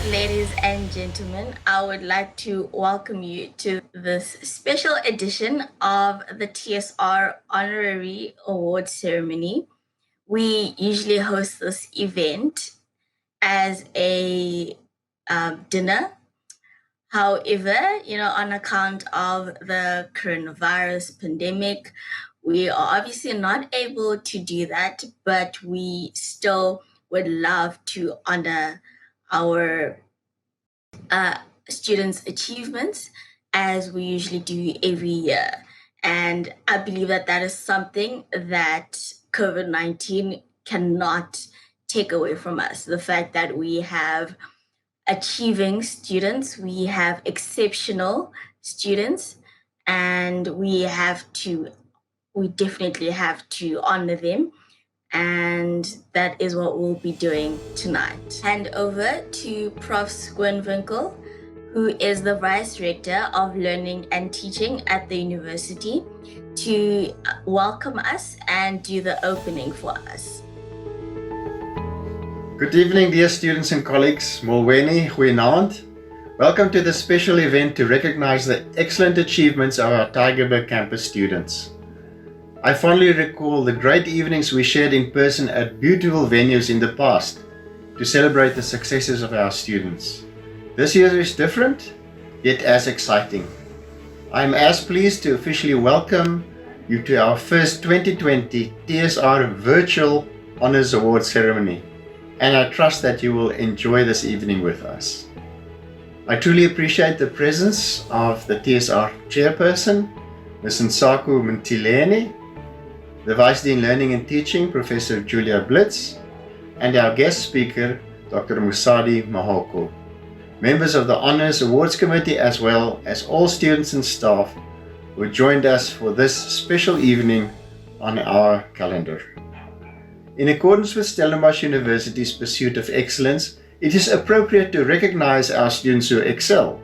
ladies and gentlemen, I would like to welcome you to this special edition of the TSR Honorary Award Ceremony. We usually host this event as a dinner. However, on account of the coronavirus pandemic, we are obviously not able to do that, but we still would love to honor our students' achievements as we usually do every year. And I believe that that is something that COVID-19 cannot take away from us. The fact that we have achieving students, we have exceptional students, and we definitely have to honor them. And that is what we'll be doing tonight. Hand over to Prof. Squinwinkel, who is the Vice Rector of Learning and Teaching at the university, to welcome us and do the opening for us. Good evening, dear students and colleagues. Molweni, goeienaand. Welcome to this special event to recognize the excellent achievements of our Tygerberg campus students. I fondly recall the great evenings we shared in person at beautiful venues in the past to celebrate the successes of our students. This year is different, yet as exciting. I am as pleased to officially welcome you to our first 2020 TSR Virtual Honours Award Ceremony, and I trust that you will enjoy this evening with us. I truly appreciate the presence of the TSR Chairperson, Ms. Nsaku Mtileni, the Vice Dean Learning and Teaching, Professor Julia Blitz, and our guest speaker, Dr. Musadi Mahoko, members of the Honours Awards Committee, as well as all students and staff who joined us for this special evening on our calendar. In accordance with Stellenbosch University's pursuit of excellence, it is appropriate to recognize our students who excel,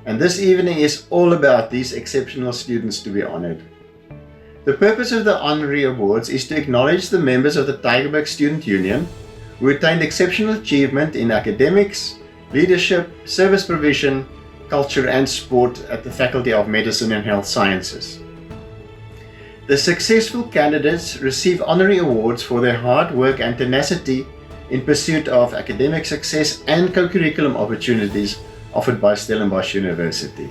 and this evening is all about these exceptional students to be honored. The purpose of the honorary awards is to acknowledge the members of the Tygerberg Student Union who attained exceptional achievement in academics, leadership, service provision, culture and sport at the Faculty of Medicine and Health Sciences. The successful candidates receive honorary awards for their hard work and tenacity in pursuit of academic success and co-curriculum opportunities offered by Stellenbosch University.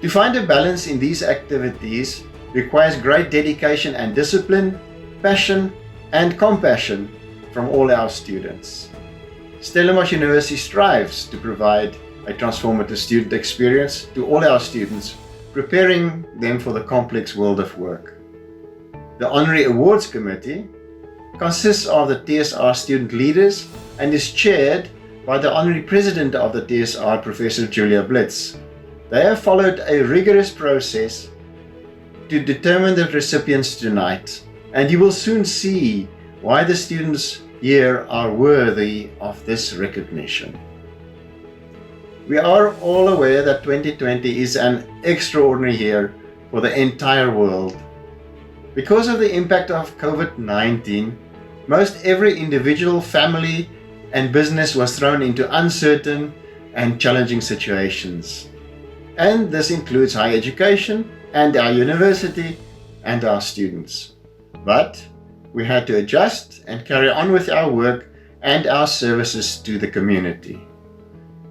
To find a balance in these activities requires great dedication and discipline, passion and compassion from all our students. Stellenbosch University strives to provide a transformative student experience to all our students, preparing them for the complex world of work. The Honorary Awards Committee consists of the TSR student leaders and is chaired by the Honorary President of the TSR, Professor Julia Blitz. They have followed a rigorous process to determine the recipients tonight, and you will soon see why the students here are worthy of this recognition. We are all aware that 2020 is an extraordinary year for the entire world. Because of the impact of COVID-19, most every individual, family, and business was thrown into uncertain and challenging situations. And this includes higher education and our university and our students. But we had to adjust and carry on with our work and our services to the community.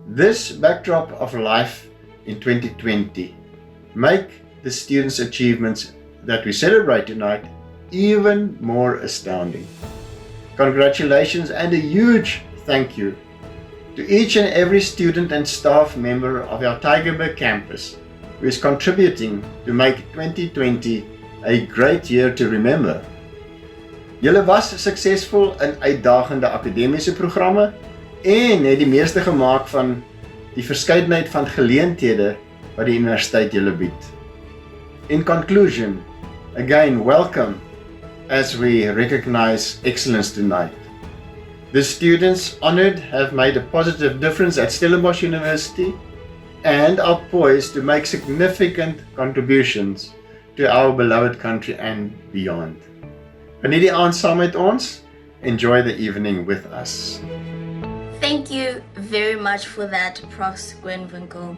This backdrop of life in 2020 make the students' achievements that we celebrate tonight even more astounding. Congratulations and a huge thank you to each and every student and staff member of our Tygerberg campus who is contributing to make 2020 a great year to remember. Julle was suksesvol in uitdagende akademiese programme en het die meeste gemaak van die verskeidenheid van geleenthede wat die universiteit julle bied. In conclusion, again welcome as we recognize excellence tonight. The students honored have made a positive difference at Stellenbosch University and are poised to make significant contributions to our beloved country and beyond. Geniet die aand saam met ons. Enjoy the evening with us. Thank you very much for that, Prof. Gwenwinkle.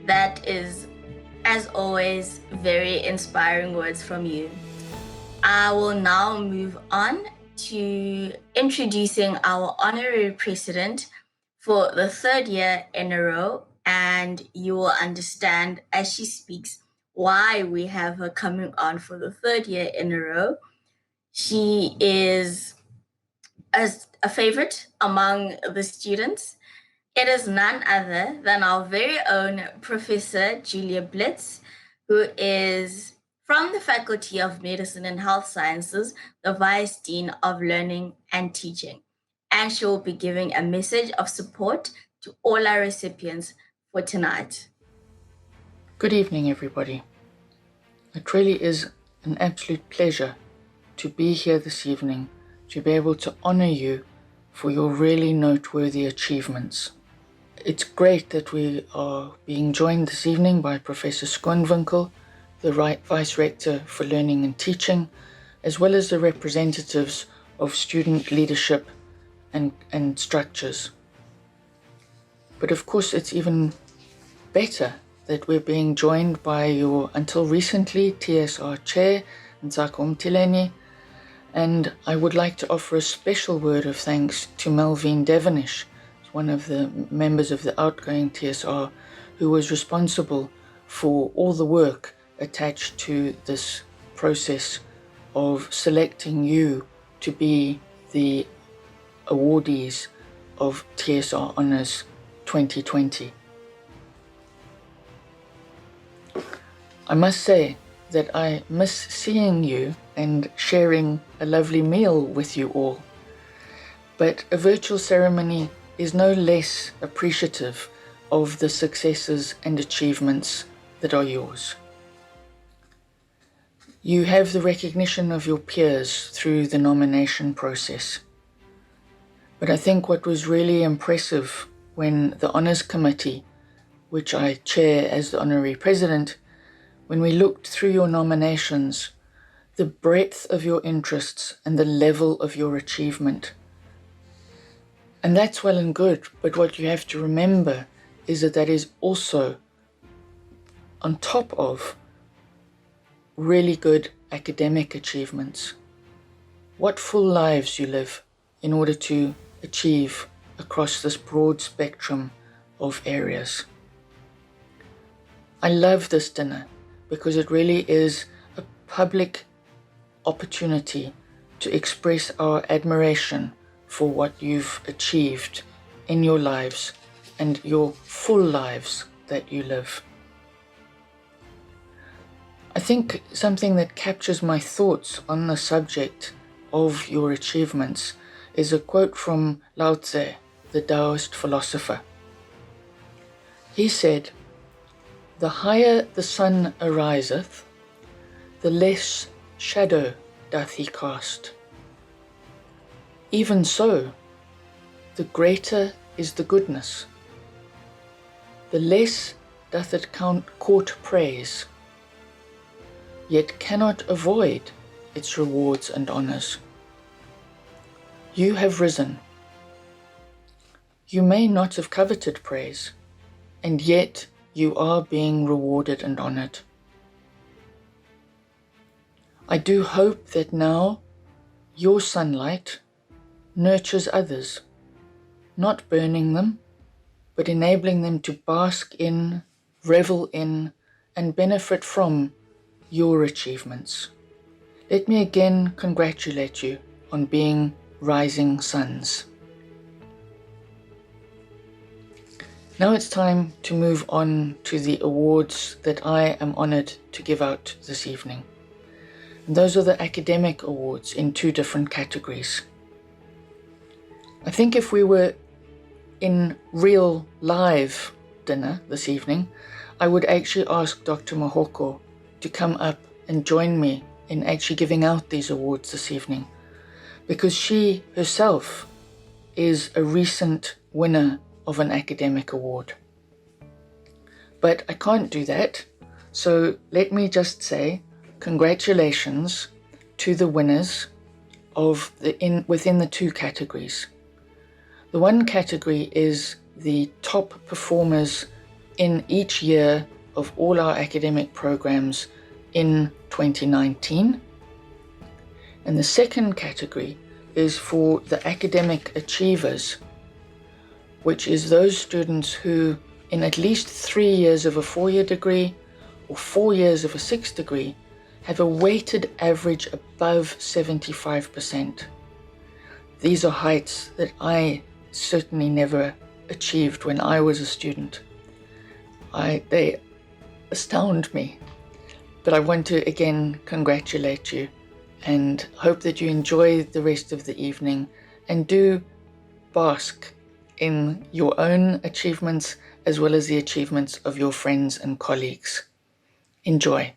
That is, as always, very inspiring words from you. I will now move on to introducing our honorary president for the third year in a row, and you will understand as she speaks why we have her coming on for the third year in a row. She is a favorite among the students. It is none other than our very own Professor Julia Blitz, who is from the Faculty of Medicine and Health Sciences, the Vice Dean of Learning and Teaching. And she will be giving a message of support to all our recipients for tonight. Good evening, everybody. It really is an absolute pleasure to be here this evening, to be able to honor you for your really noteworthy achievements. It's great that we are being joined this evening by Professor Gwenwinkle, the Vice Rector for Learning and Teaching, as well as the representatives of student leadership and structures. But of course, it's even better that we're being joined by your, until recently, TSR Chair, Ntsako Mtileni, and I would like to offer a special word of thanks to Melvine Devonish, one of the members of the outgoing TSR, who was responsible for all the work attached to this process of selecting you to be the awardees of TSR Honours 2020. I must say that I miss seeing you and sharing a lovely meal with you all, but a virtual ceremony is no less appreciative of the successes and achievements that are yours. You have the recognition of your peers through the nomination process. But I think what was really impressive when the Honours Committee, which I chair as the Honorary President, when we looked through your nominations, the breadth of your interests and the level of your achievement. And that's well and good, but what you have to remember is that that is also on top of really good academic achievements. What full lives you live in order to achieve across this broad spectrum of areas. I love this dinner because it really is a public opportunity to express our admiration for what you've achieved in your lives and your full lives that you live. I think something that captures my thoughts on the subject of your achievements is a quote from Lao Tse, the Taoist philosopher. He said, "The higher the sun ariseth, the less shadow doth he cast. Even so, the greater is the goodness. The less doth it court praise, yet cannot avoid its rewards and honours. You have risen. You may not have coveted praise, and yet you are being rewarded and honoured. I do hope that now your sunlight nurtures others, not burning them, but enabling them to bask in, revel in, and benefit from your achievements. Let me again congratulate you on being rising suns." Now it's time to move on to the awards that I am honoured to give out this evening. And those are the academic awards in two different categories. I think if we were in real live dinner this evening, I would actually ask Dr. Mahoko to come up and join me in actually giving out these awards this evening, because she herself is a recent winner of an academic award. But I can't do that, so let me just say congratulations to the winners of within the two categories. The one category is the top performers in each year of all our academic programs in 2019. And the second category is for the academic achievers, which is those students who, in at least 3 years of a 4-year degree or 4 years of a 6th degree, have a weighted average above 75%. These are heights that I certainly never achieved when I was a student. They astound me. But I want to again congratulate you and hope that you enjoy the rest of the evening and do bask in your own achievements as well as the achievements of your friends and colleagues. Enjoy.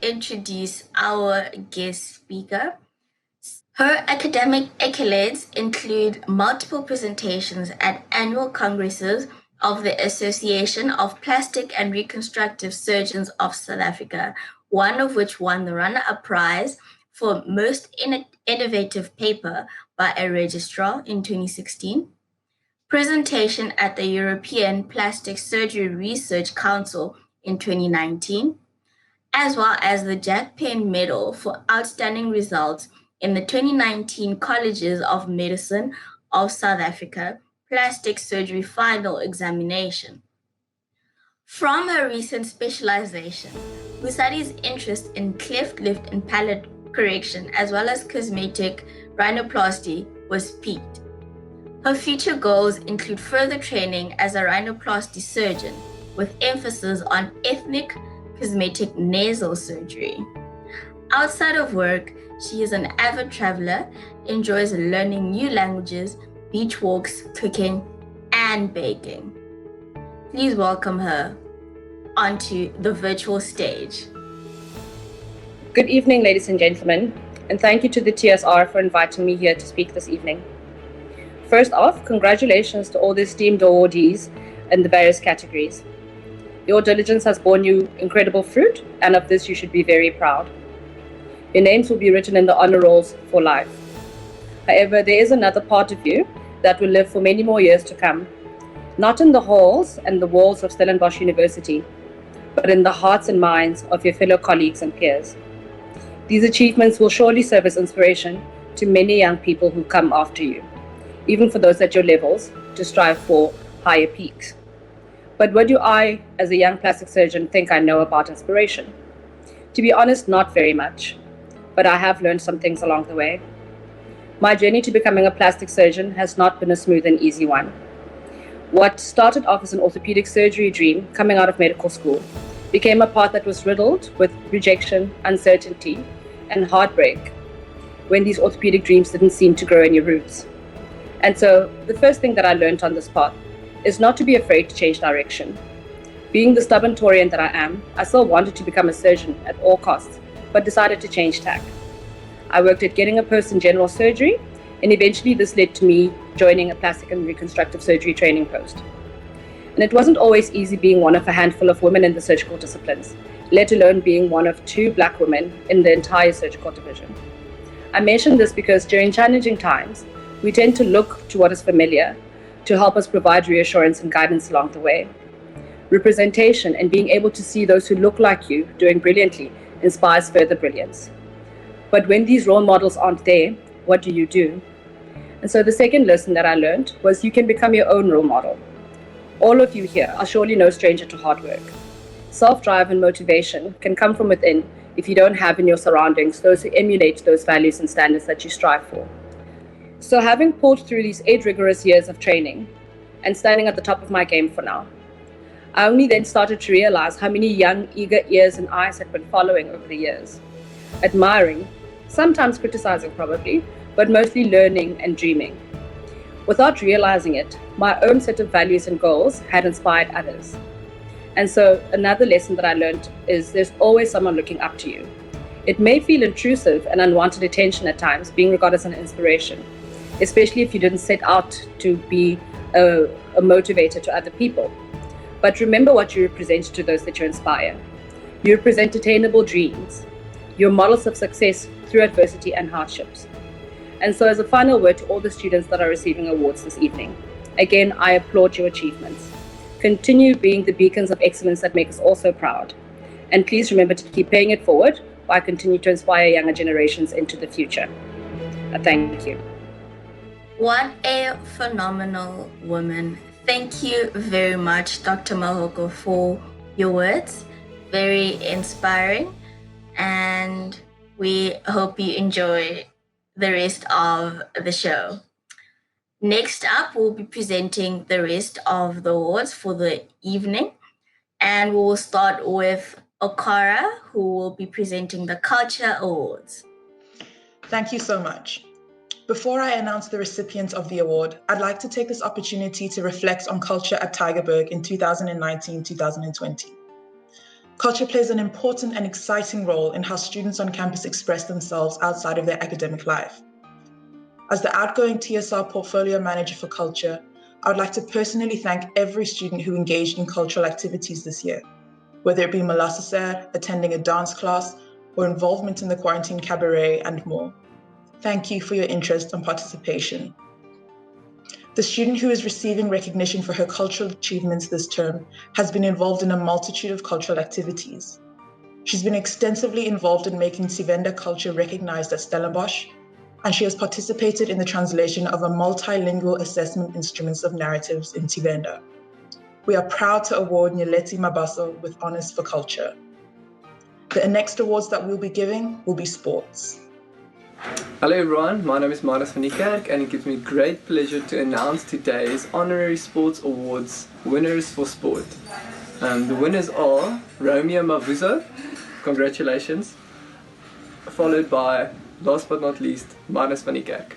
introduce our guest speaker. Her academic accolades include multiple presentations at annual congresses of the Association of Plastic and Reconstructive Surgeons of South Africa, one of which won the runner-up prize for Most Innovative Paper by a Registrar in 2016, presentation at the European Plastic Surgery Research Council in 2019, as well as the Jack Penn Medal for outstanding results in the 2019 Colleges of Medicine of South Africa Plastic Surgery Final Examination. From her recent specialization, Busari's interest in cleft lip and palate correction as well as cosmetic rhinoplasty was piqued. Her future goals include further training as a rhinoplasty surgeon with emphasis on ethnic cosmetic nasal surgery. Outside of work, she is an avid traveler, enjoys learning new languages, beach walks, cooking, and baking. Please welcome her onto the virtual stage. Good evening, ladies and gentlemen, and thank you to the TSR for inviting me here to speak this evening. First off, congratulations to all the esteemed awardees in the various categories. Your diligence has borne you incredible fruit, and of this you should be very proud. Your names will be written in the honor rolls for life. However, there is another part of you that will live for many more years to come, not in the halls and the walls of Stellenbosch University, but in the hearts and minds of your fellow colleagues and peers. These achievements will surely serve as inspiration to many young people who come after you, even for those at your levels, to strive for higher peaks. But what do I, as a young plastic surgeon, think I know about inspiration? To be honest, not very much, but I have learned some things along the way. My journey to becoming a plastic surgeon has not been a smooth and easy one. What started off as an orthopedic surgery dream coming out of medical school became a path that was riddled with rejection, uncertainty, and heartbreak when these orthopedic dreams didn't seem to grow any roots. And so the first thing that I learned on this path is not to be afraid to change direction. Being the stubborn Taurian that I am, I still wanted to become a surgeon at all costs, but decided to change tack. I worked at Getting a Post in general surgery, and eventually this led to me joining a plastic and reconstructive surgery training post. And it wasn't always easy being one of a handful of women in the surgical disciplines, let alone being one of 2 Black women in the entire surgical division. I mention this because during challenging times, we tend to look to what is familiar to help us provide reassurance and guidance along the way. Representation and being able to see those who look like you doing brilliantly inspires further brilliance. But when these role models aren't there, what do you do? And so the second lesson that I learned was you can become your own role model. All of you here are surely no stranger to hard work. Self-drive and motivation can come from within if you don't have in your surroundings those who emulate those values and standards that you strive for. So having pulled through these 8 rigorous years of training and standing at the top of my game for now, I only then started to realize how many young, eager ears and eyes had been following over the years, admiring, sometimes criticizing probably, but mostly learning and dreaming. Without realizing it, my own set of values and goals had inspired others. And so another lesson that I learned is there's always someone looking up to you. It may feel intrusive and unwanted attention at times, being regarded as an inspiration, especially if you didn't set out to be a motivator to other people. But remember what you represent to those that you inspire. You represent attainable dreams. You're models of success through adversity and hardships. And so as a final word to all the students that are receiving awards this evening, again, I applaud your achievements. Continue being the beacons of excellence that make us all so proud. And please remember to keep paying it forward while continue to inspire younger generations into the future. Thank you. What a phenomenal woman. Thank you very much, Dr. Mahoko, for your words. Very inspiring. And we hope you enjoy the rest of the show. Next up, we'll be presenting the rest of the awards for the evening. And we will start with Okara, who will be presenting the Culture Awards. Thank you so much. Before I announce the recipients of the award, I'd like to take this opportunity to reflect on culture at Tygerberg in 2019-2020. Culture plays an important and exciting role in how students on campus express themselves outside of their academic life. As the outgoing TSR portfolio manager for culture, I would like to personally thank every student who engaged in cultural activities this year, whether it be Malasasar, attending a dance class, or involvement in the quarantine cabaret and more. Thank you for your interest and participation. The student who is receiving recognition for her cultural achievements this term has been involved in a multitude of cultural activities. She's been extensively involved in making Tsivenda culture recognized at Stellenbosch, and she has participated in the translation of a multilingual assessment instruments of narratives in Tsivenda. We are proud to award Nyeleti Mabaso with Honors for Culture. The next awards that we'll be giving will be sports. Hello everyone, my name is Manas van Niekerk and it gives me great pleasure to announce today's Honorary Sports Awards winners for sport. The winners are Romeo Mavuzo, congratulations, followed by, last but not least, Manas van Niekerk.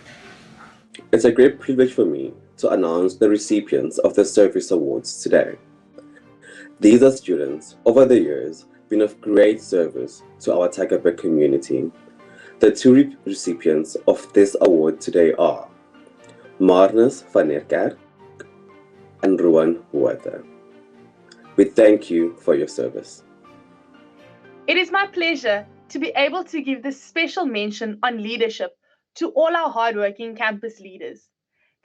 It's a great privilege for me to announce the recipients of the Service Awards today. These are students over the years been of great service to our Tygerberg community. The two recipients of this award today are Marnus van Niekerk and Ruan Huerta. We thank you for your service. It is my pleasure to be able to give this special mention on leadership to all our hardworking campus leaders.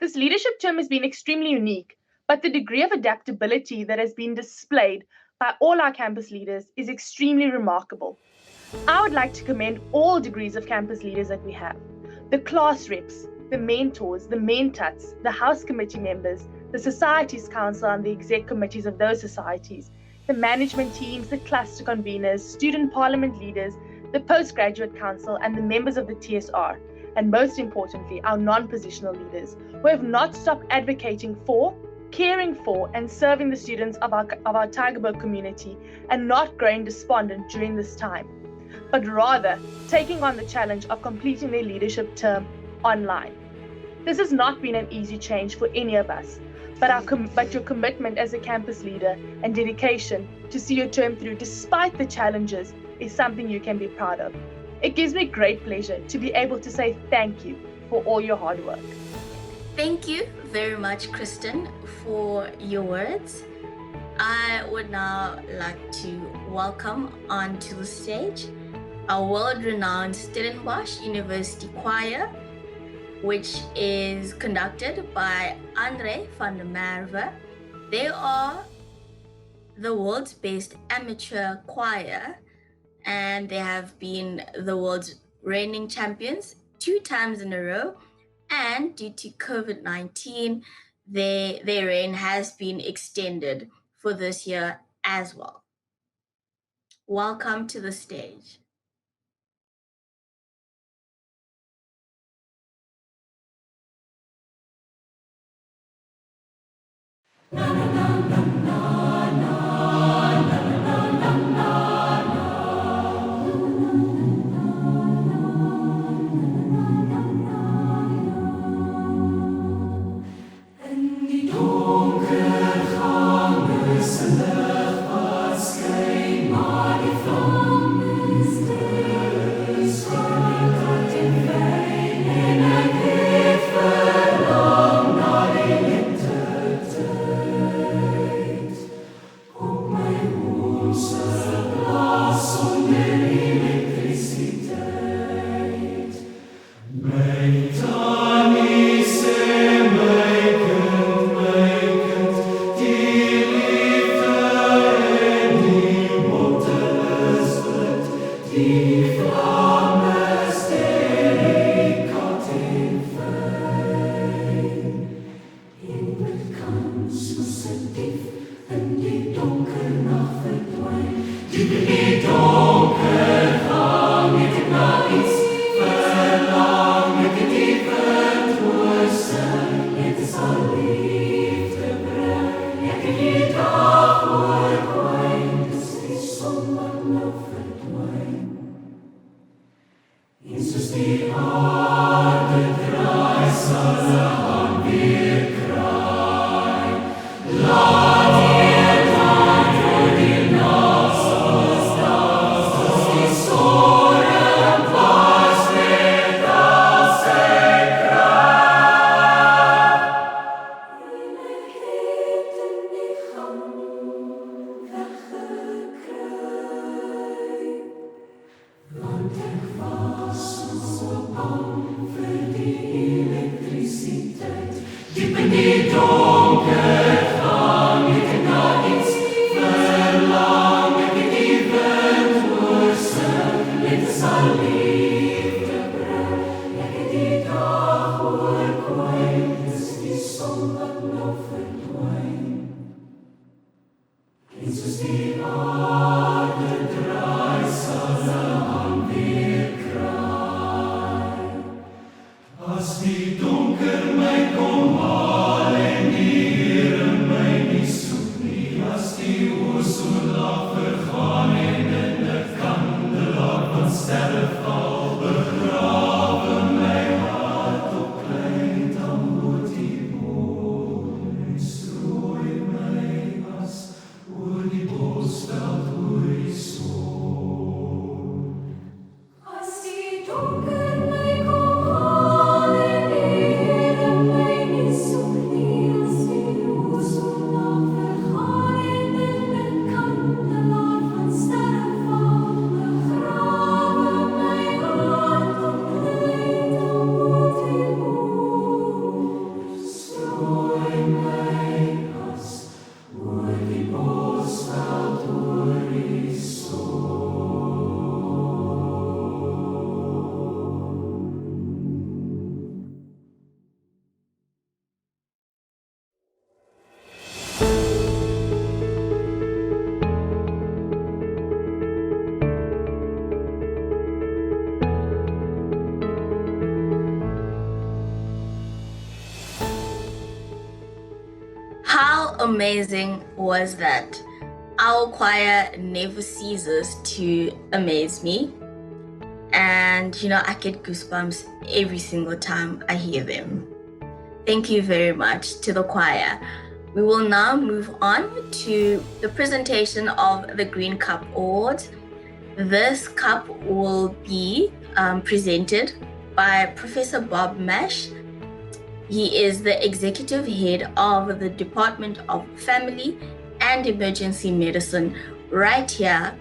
This leadership term has been extremely unique, but the degree of adaptability that has been displayed by all our campus leaders is extremely remarkable. I would like to commend all degrees of campus leaders that we have. The class reps, the mentors, the mentats, the house committee members, the societies council and the exec committees of those societies, the management teams, the cluster conveners, student parliament leaders, the postgraduate council and the members of the TSR, and most importantly, our non-positional leaders who have not stopped advocating for, caring for and serving the students of our Tygerberg community and not growing despondent during this time, but rather taking on the challenge of completing their leadership term online. This has not been an easy change for any of us, but your commitment as a campus leader and dedication to see your term through despite the challenges is something you can be proud of. It gives me great pleasure to be able to say thank you for all your hard work. Thank you very much, Kristen, for your words. I would now like to welcome onto the stage our world-renowned Stellenbosch University Choir, which is conducted by Andre van der Merwe. They are the world's best amateur choir, and they have been the world's reigning champions 2 times in a row. And due to COVID-19, their reign has been extended for this year as well. Welcome to the stage. How amazing was that? Our choir never ceases to amaze me. And, I get goosebumps every single time I hear them. Thank you very much to the choir. We will now move on to the presentation of the Green Cup Awards. This cup will be presented by Professor Bob Mash. He is the executive head of the Department of Family and Emergency Medicine right here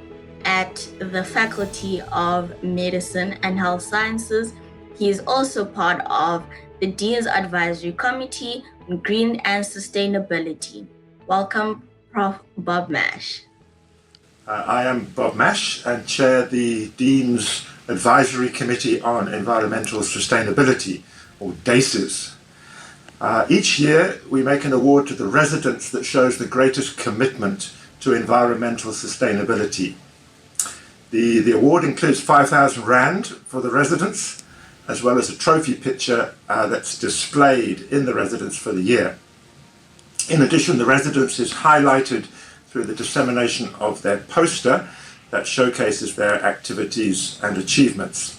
at the Faculty of Medicine and Health Sciences. He is also part of the Dean's Advisory Committee on Green and Sustainability. Welcome, Prof. Bob Mash. I am Bob Mash and chair the Dean's Advisory Committee on Environmental Sustainability, or DACES. Each year we make an award to the residents that shows the greatest commitment to environmental sustainability. The award includes 5,000 Rand for the residents, as well as a trophy picture that's displayed in the residence for the year. In addition, the residence is highlighted through the dissemination of their poster that showcases their activities and achievements.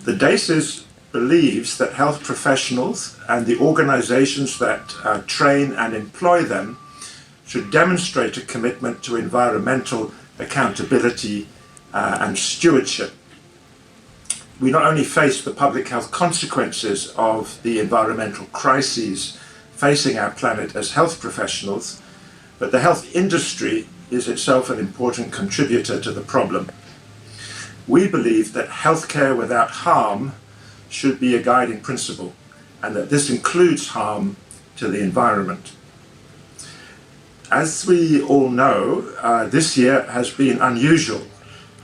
The DACES believes that health professionals and the organizations that train and employ them should demonstrate a commitment to environmental accountability and stewardship. We not only face the public health consequences of the environmental crises facing our planet as health professionals, but the health industry is itself an important contributor to the problem. We believe that healthcare without harm should be a guiding principle, and that this includes harm to the environment. As we all know, this year has been unusual,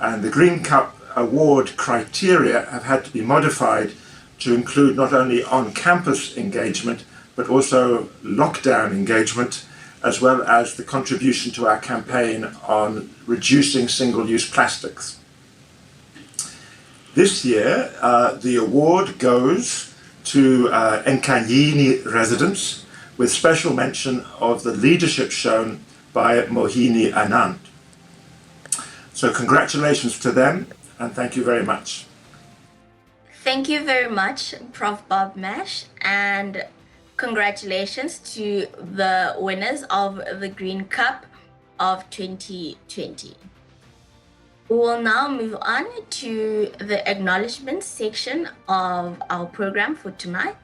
and the Green Cup Award criteria have had to be modified to include not only on-campus engagement, but also lockdown engagement, as well as the contribution to our campaign on reducing single-use plastics. This year, the award goes to Nkanyini residents, with special mention of the leadership shown by Mohini Anand. So congratulations to them, and thank you very much. Thank you very much, Prof. Bob Mash, and congratulations to the winners of the Green Cup of 2020. We will now move on to the acknowledgements section of our program for tonight,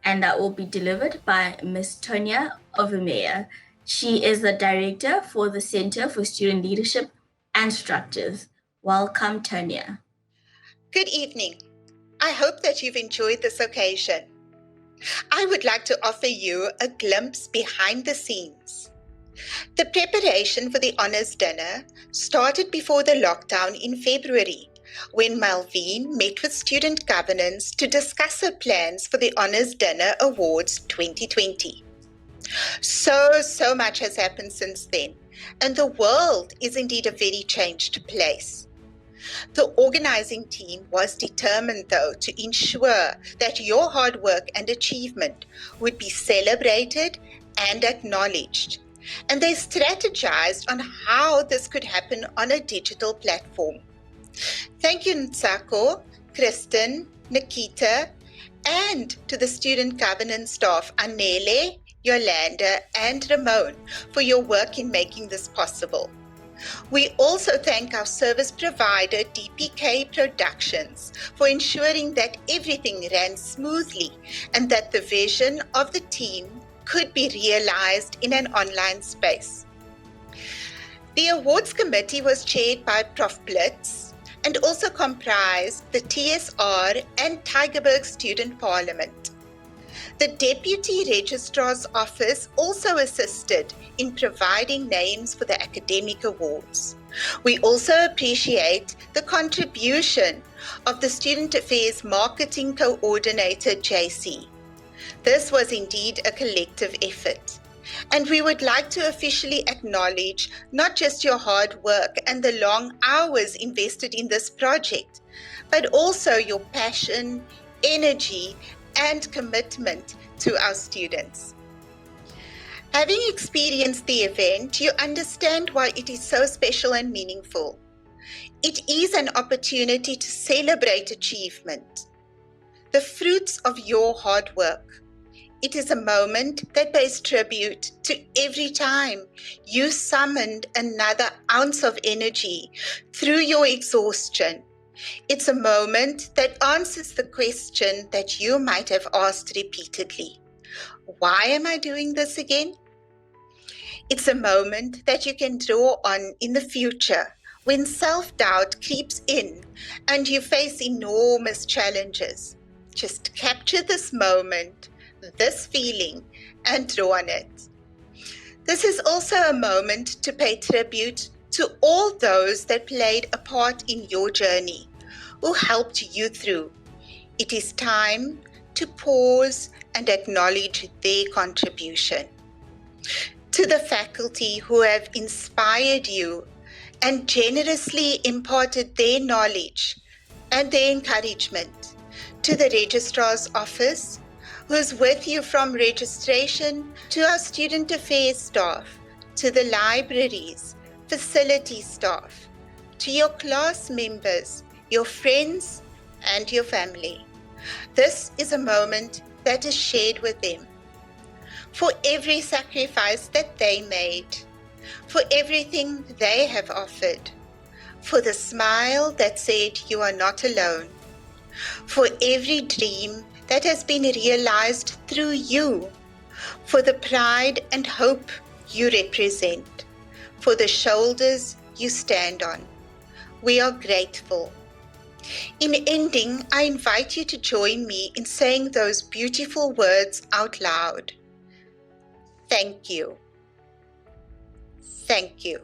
and that will be delivered by Ms. Tonya Overmeyer. She is the director for the Center for Student Leadership and Structures. Welcome, Tonya. Good evening. I hope that you've enjoyed this occasion. I would like to offer you a glimpse behind the scenes. The preparation for the Honours Dinner started before the lockdown in February, when Malvine met with student governance to discuss her plans for the Honours Dinner Awards 2020. So much has happened since then, and the world is indeed a very changed place. The organizing team was determined, though, to ensure that your hard work and achievement would be celebrated and acknowledged. And they strategized on how this could happen on a digital platform. Thank you, Nsako, Kristen, Nikita, and to the student governance staff, Anele, Yolanda, and Ramon, for your work in making this possible. We also thank our service provider, DPK Productions, for ensuring that everything ran smoothly and that the vision of the team could be realized in an online space. The awards committee was chaired by Prof. Blitz and also comprised the TSR and Tygerberg Student Parliament. The Deputy Registrar's Office also assisted in providing names for the academic awards. We also appreciate the contribution of the Student Affairs Marketing Coordinator, JC. This was indeed a collective effort. And we would like to officially acknowledge not just your hard work and the long hours invested in this project, but also your passion, energy, and commitment to our students. Having experienced the event, you understand why it is so special and meaningful. It is an opportunity to celebrate achievement, the fruits of your hard work. It is a moment that pays tribute to every time you summoned another ounce of energy through your exhaustion. It's a moment that answers the question that you might have asked repeatedly. Why am I doing this again? It's a moment that you can draw on in the future when self-doubt creeps in and you face enormous challenges. Just capture this moment, this feeling, and draw on it. This is also a moment to pay tribute to all those that played a part in your journey, who helped you through. It is time to pause and acknowledge their contribution. To the faculty who have inspired you and generously imparted their knowledge and their encouragement. To the Registrar's Office, who's with you from registration, to our student affairs staff, to the libraries, facility staff, to your class members, your friends, and your family. This is a moment that is shared with them. For every sacrifice that they made, for everything they have offered, for the smile that said you are not alone, for every dream that has been realized through you, for the pride and hope you represent, for the shoulders you stand on. We are grateful. In ending, I invite you to join me in saying those beautiful words out loud. Thank you. Thank you.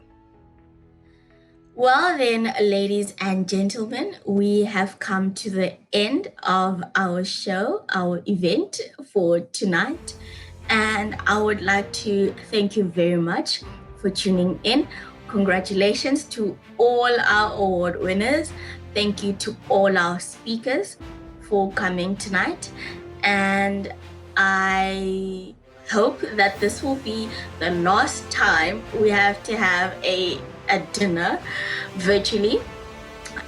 Well then, ladies and gentlemen, we have come to the end of our show, our event for tonight. And I would like to thank you very much for tuning in. Congratulations to all our award winners. Thank you to all our speakers for coming tonight. And I hope that this will be the last time we have to have a dinner virtually.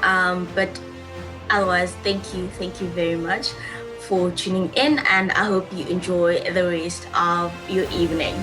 But otherwise, thank you very much for tuning in, and I hope you enjoy the rest of your evening.